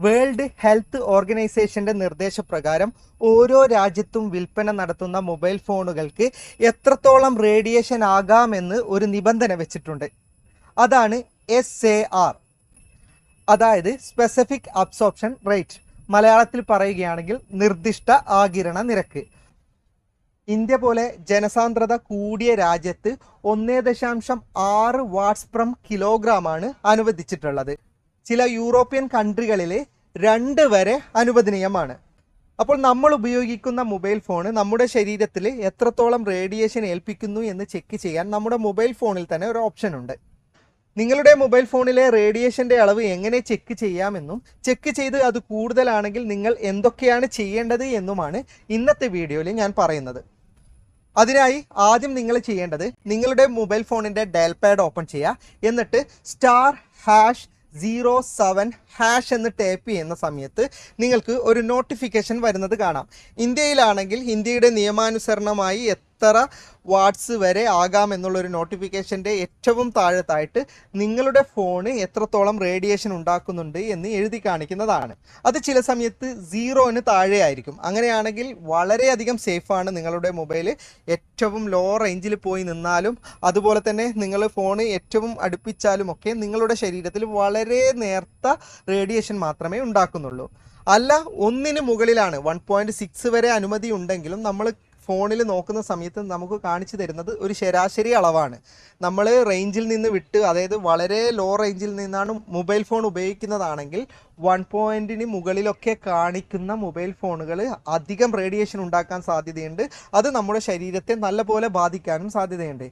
World health ഓർഗനൈസേഷൻ്റെ നിർദ്ദേശപ്രകാരം ഓരോ രാജ്യത്തും വിൽപ്പന നടത്തുന്ന മൊബൈൽ ഫോണുകൾക്ക് എത്രത്തോളം റേഡിയേഷൻ ആകാമെന്ന് ഒരു നിബന്ധന വെച്ചിട്ടുണ്ട്. അതാണ് SAR, അതായത് സ്പെസിഫിക് അബ്സോർപ്ഷൻ റേറ്റ്. മലയാളത്തിൽ പറയുകയാണെങ്കിൽ നിർദ്ദിഷ്ട ആഗിരണ നിരക്ക്. ഇന്ത്യ പോലെ ജനസാന്ദ്രത കൂടിയ രാജ്യത്ത് 1.6 വാട്ട്സ് പെർ കിലോഗ്രാമാണ് അനുവദിച്ചിട്ടുള്ളത്. ചില യൂറോപ്യൻ കൺട്രികളിൽ 2 വരെ അനുവദനീയമാണ്. അപ്പോൾ നമ്മൾ ഉപയോഗിക്കുന്ന മൊബൈൽ ഫോൺ നമ്മുടെ ശരീരത്തിൽ എത്രത്തോളം റേഡിയേഷൻ ഏൽപ്പിക്കുന്നു എന്ന് ചെക്ക് ചെയ്യാൻ നമ്മുടെ മൊബൈൽ ഫോണിൽ തന്നെ ഒരു ഓപ്ഷൻ ഉണ്ട്. നിങ്ങളുടെ മൊബൈൽ ഫോണിലെ റേഡിയേഷൻ്റെ അളവ് എങ്ങനെ ചെക്ക് ചെയ്യാമെന്നും ചെക്ക് ചെയ്ത് അത് കൂടുതലാണെങ്കിൽ നിങ്ങൾ എന്തൊക്കെയാണ് ചെയ്യേണ്ടത് എന്നുമാണ് ഇന്നത്തെ വീഡിയോയിൽ ഞാൻ പറയുന്നത്. അതിനായി ആദ്യം നിങ്ങൾ ചെയ്യേണ്ടത് നിങ്ങളുടെ മൊബൈൽ ഫോണിൻ്റെ ഡയൽ പാഡ് ഓപ്പൺ ചെയ്യുക. എന്നിട്ട് *#07# എന്ന് ടൈപ്പ് ചെയ്യുന്ന സമയത്ത് നിങ്ങൾക്ക് ഒരു നോട്ടിഫിക്കേഷൻ വരുന്നത് കാണാം. ഇന്ത്യയിലാണെങ്കിൽ ഇന്ത്യയുടെ നിയമാനുസരണമായി എത്ര വാട്ട്സ് വരെ ആകാമെന്നുള്ളൊരു നോട്ടിഫിക്കേഷൻ്റെ ഏറ്റവും താഴത്തായിട്ട് നിങ്ങളുടെ ഫോണ് എത്രത്തോളം റേഡിയേഷൻ ഉണ്ടാക്കുന്നുണ്ട് എന്ന് എഴുതി കാണിക്കുന്നതാണ്. അത് ചില സമയത്ത് 0ന് താഴെ ആയിരിക്കും. അങ്ങനെയാണെങ്കിൽ വളരെയധികം സേഫാണ്. നിങ്ങളുടെ മൊബൈൽ ഏറ്റവും ലോ റേഞ്ചിൽ പോയി നിന്നാലും അതുപോലെ തന്നെ നിങ്ങൾ ഫോണ് ഏറ്റവും അടുപ്പിച്ചാലും ഒക്കെ നിങ്ങളുടെ ശരീരത്തിൽ വളരെ നേർത്ത റേഡിയേഷൻ മാത്രമേ ഉണ്ടാക്കുന്നുള്ളൂ. അല്ല, 1ന് മുകളിലാണ് 1.6 വരെ അനുമതി ഉണ്ടെങ്കിലും നമ്മൾ ഫോണിൽ നോക്കുന്ന സമയത്ത് നമുക്ക് കാണിച്ചു തരുന്നത് ഒരു ശരാശരി അളവാണ്. നമ്മൾ റേഞ്ചിൽ നിന്ന് വിട്ട്, അതായത് വളരെ ലോ റേഞ്ചിൽ നിന്നാണ് മൊബൈൽ ഫോൺ ഉപയോഗിക്കുന്നതാണെങ്കിൽ 1 മുകളിലൊക്കെ കാണിക്കുന്ന മൊബൈൽ ഫോണുകൾ അധികം റേഡിയേഷൻ ഉണ്ടാക്കാൻ സാധ്യതയുണ്ട്. അത് നമ്മുടെ ശരീരത്തെ നല്ലപോലെ ബാധിക്കാനും സാധ്യതയുണ്ട്.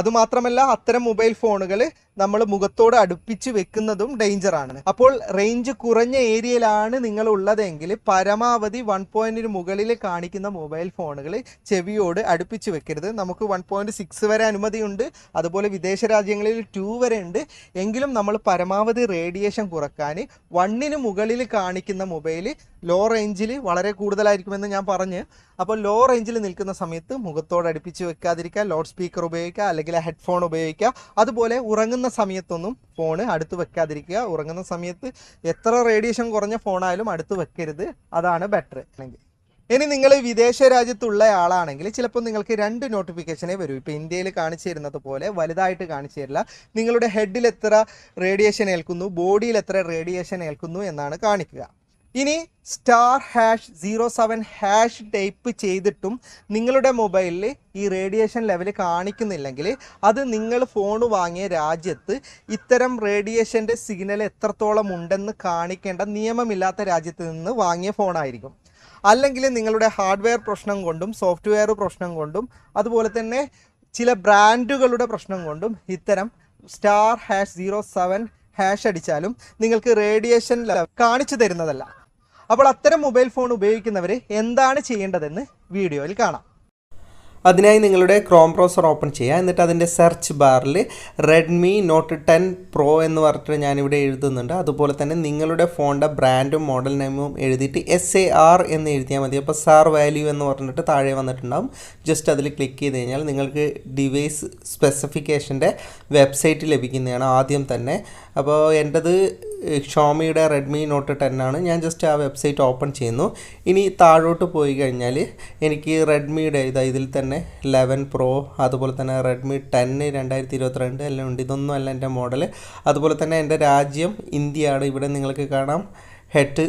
അതുമാത്രമല്ല, അത്തരം മൊബൈൽ ഫോണുകൾ നമ്മൾ മുഖത്തോട് അടുപ്പിച്ച് വെക്കുന്നതും ഡേഞ്ചറാണ്. അപ്പോൾ റേഞ്ച് കുറഞ്ഞ ഏരിയയിലാണ് നിങ്ങൾ ഉള്ളതെങ്കിൽ പരമാവധി 1 മുകളിൽ കാണിക്കുന്ന മൊബൈൽ ഫോണുകൾ ചെവിയോട് അടുപ്പിച്ച് വെക്കരുത്. നമുക്ക് 1.6 വരെ അനുമതിയുണ്ട്, അതുപോലെ വിദേശ രാജ്യങ്ങളിൽ 2 വരെ ഉണ്ട്. എങ്കിലും നമ്മൾ പരമാവധി റേഡിയേഷൻ കുറക്കാൻ 1 മുകളിൽ കാണിക്കുന്ന മൊബൈൽ ലോ റേഞ്ചിൽ വളരെ കൂടുതലായിരിക്കുമെന്ന് ഞാൻ പറഞ്ഞ്. അപ്പോൾ ലോ റേഞ്ചിൽ നിൽക്കുന്ന സമയത്ത് മുഖത്തോട് അടുപ്പിച്ച് വെക്കാതിരിക്കുക, ലൗഡ് സ്പീക്കർ ഉപയോഗിക്കുക, അല്ലെങ്കിൽ ഹെഡ്ഫോൺ ഉപയോഗിക്കുക. അതുപോലെ ഉറങ്ങുന്ന സമയത്തൊന്നും ഫോണ് അടുത്ത് വെക്കാതിരിക്കുക. ഉറങ്ങുന്ന സമയത്ത് എത്ര റേഡിയേഷൻ കുറഞ്ഞ ഫോണായാലും അടുത്ത് വെക്കരുത്, അതാണ് ബെറ്റർ. ഇനി നിങ്ങൾ വിദേശ രാജ്യത്തുള്ള ആളാണെങ്കിൽ ചിലപ്പോൾ നിങ്ങൾക്ക് 2 നോട്ടിഫിക്കേഷനേ വരും. ഇപ്പോൾ ഇന്ത്യയിൽ കാണിച്ചു തരുന്നത് പോലെ വലുതായിട്ട് കാണിച്ചു തരില്ല. നിങ്ങളുടെ ഹെഡിൽ എത്ര റേഡിയേഷൻ ഏൽക്കുന്നു, ബോഡിയിൽ എത്ര റേഡിയേഷൻ ഏൽക്കുന്നു എന്നാണ് കാണിക്കുക. ഇനി *#07# ടൈപ്പ് ചെയ്തിട്ടും നിങ്ങളുടെ മൊബൈലിൽ ഈ റേഡിയേഷൻ ലെവൽ കാണിക്കുന്നില്ലെങ്കിൽ അത് നിങ്ങൾ ഫോൺ വാങ്ങിയ രാജ്യത്ത് ഇത്തരം റേഡിയേഷൻ്റെ സിഗ്നൽ എത്രത്തോളം ഉണ്ടെന്ന് കാണിക്കേണ്ട നിയമമില്ലാത്ത രാജ്യത്ത് നിന്ന് വാങ്ങിയ ഫോണായിരിക്കും. അല്ലെങ്കിൽ നിങ്ങളുടെ ഹാർഡ്വെയർ പ്രശ്നം കൊണ്ടും സോഫ്റ്റ്വെയർ പ്രശ്നം കൊണ്ടും അതുപോലെ തന്നെ ചില ബ്രാൻഡുകളുടെ പ്രശ്നം കൊണ്ടും ഇത്തരം *#07# അടിച്ചാലും നിങ്ങൾക്ക് റേഡിയേഷൻ കാണിച്ചു തരുന്നതല്ല. അപ്പോൾ അത്തരം മൊബൈൽ ഫോൺ ഉപയോഗിക്കുന്നവർ എന്താണ് ചെയ്യേണ്ടതെന്ന് വീഡിയോയിൽ കാണാം. അതിനായി നിങ്ങളുടെ ക്രോം ബ്രൗസർ ഓപ്പൺ ചെയ്യുക. എന്നിട്ട് അതിൻ്റെ സെർച്ച് ബാറിൽ റെഡ്മി നോട്ട് 10 പ്രോ എന്ന് പറഞ്ഞിട്ട് ഞാനിവിടെ എഴുതുന്നുണ്ട്. അതുപോലെ തന്നെ നിങ്ങളുടെ ഫോണിൻ്റെ ബ്രാൻഡും മോഡൽ നെയിമും എഴുതിയിട്ട് SAR എന്ന് എഴുതിയാൽ മതി. അപ്പോൾ SAR വാല്യൂ എന്ന് പറഞ്ഞിട്ട് താഴെ വന്നിട്ടുണ്ടാകും. ജസ്റ്റ് അതിൽ ക്ലിക്ക് ചെയ്ത് കഴിഞ്ഞാൽ നിങ്ങൾക്ക് ഡിവൈസ് സ്പെസിഫിക്കേഷൻ്റെ വെബ്സൈറ്റ് ലഭിക്കുന്നതാണ് ആദ്യം തന്നെ. അപ്പോൾ എൻ്റെത് ഷോമിയുടെ റെഡ്മി നോട്ട് 10 ആണ്. ഞാൻ ജസ്റ്റ് ആ വെബ്സൈറ്റ് ഓപ്പൺ ചെയ്യുന്നു. ഇനി താഴോട്ട് പോയി കഴിഞ്ഞാൽ എനിക്ക് റെഡ്മിയുടെ ഇതിൽ തന്നെ 11 പ്രോ, അതുപോലെ തന്നെ റെഡ്മി 10 2022 എല്ലാം ഉണ്ട്. ഇതൊന്നും അല്ല എൻ്റെ മോഡൽ. അതുപോലെ തന്നെ എൻ്റെ രാജ്യം ഇന്ത്യയാണ്. ഇവിടെ നിങ്ങൾക്ക് കാണാം ഹെഡ്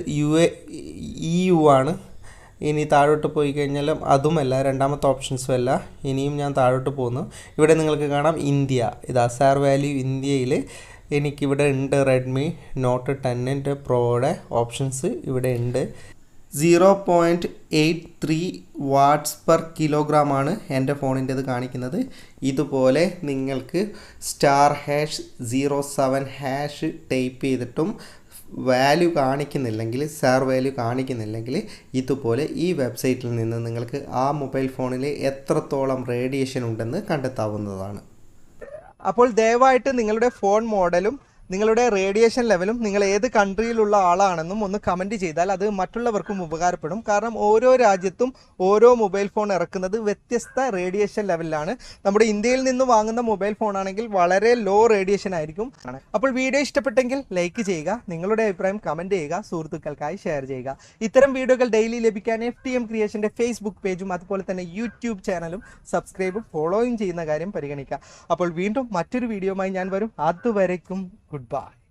EU ആണ്. ഇനി താഴോട്ട് പോയി കഴിഞ്ഞാലും അതുമല്ല, രണ്ടാമത്തെ ഓപ്ഷൻസും അല്ല. ഇനിയും ഞാൻ താഴോട്ട് പോകുന്നു. ഇവിടെ നിങ്ങൾക്ക് കാണാം ഇന്ത്യ. ഇതാ SAR വാല്യൂ ഇന്ത്യയിൽ എനിക്കിവിടെ ഉണ്ട്. റെഡ്മി നോട്ട് 10 പ്രോയുടെ ഓപ്ഷൻസ് ഇവിടെ ഉണ്ട്. 0.83 വാട്ട്സ് പെർ കിലോഗ്രാമാണ് എൻ്റെ ഫോണിൻ്റെത് കാണിക്കുന്നത്. ഇതുപോലെ നിങ്ങൾക്ക് *#07# ടൈപ്പ് ചെയ്തിട്ടും വാല്യൂ കാണിക്കുന്നില്ലെങ്കിൽ, SAR വാല്യൂ കാണിക്കുന്നില്ലെങ്കിൽ ഇതുപോലെ ഈ വെബ്സൈറ്റിൽ നിന്ന് നിങ്ങൾക്ക് ആ മൊബൈൽ ഫോണിൽ എത്രത്തോളം റേഡിയേഷൻ ഉണ്ടെന്ന് കണ്ടെത്താവുന്നതാണ്. അപ്പോൾ ദയവായിട്ട് നിങ്ങളുടെ ഫോൺ മോഡലും നിങ്ങളുടെ റേഡിയേഷൻ ലെവലും നിങ്ങൾ ഏത് കൺട്രിയിലുള്ള ആളാണെന്നും ഒന്ന് കമൻറ്റ് ചെയ്താൽ അത് മറ്റുള്ളവർക്കും ഉപകാരപ്പെടും. കാരണം ഓരോ രാജ്യത്തും ഓരോ മൊബൈൽ ഫോൺ ഇറക്കുന്നത് വ്യത്യസ്ത റേഡിയേഷൻ ലെവലിലാണ്. നമ്മുടെ ഇന്ത്യയിൽ നിന്ന് വാങ്ങുന്ന മൊബൈൽ ഫോൺ ആണെങ്കിൽ വളരെ ലോ റേഡിയേഷൻ ആയിരിക്കും. അപ്പോൾ വീഡിയോ ഇഷ്ടപ്പെട്ടെങ്കിൽ ലൈക്ക് ചെയ്യുക, നിങ്ങളുടെ അഭിപ്രായം കമൻറ്റ് ചെയ്യുക, സുഹൃത്തുക്കൾക്കായി ഷെയർ ചെയ്യുക. ഇത്തരം വീഡിയോകൾ ഡെയിലി ലഭിക്കാൻ FTM ക്രിയേഷൻ്റെ ഫേസ്ബുക്ക് പേജും അതുപോലെ തന്നെ യൂട്യൂബ് ചാനലും സബ്സ്ക്രൈബും ഫോളോയും ചെയ്യുന്ന കാര്യം പരിഗണിക്കുക. അപ്പോൾ വീണ്ടും മറ്റൊരു വീഡിയോയുമായി ഞാൻ വരും. അതുവരേക്കും ഗുഡ് ബൈ.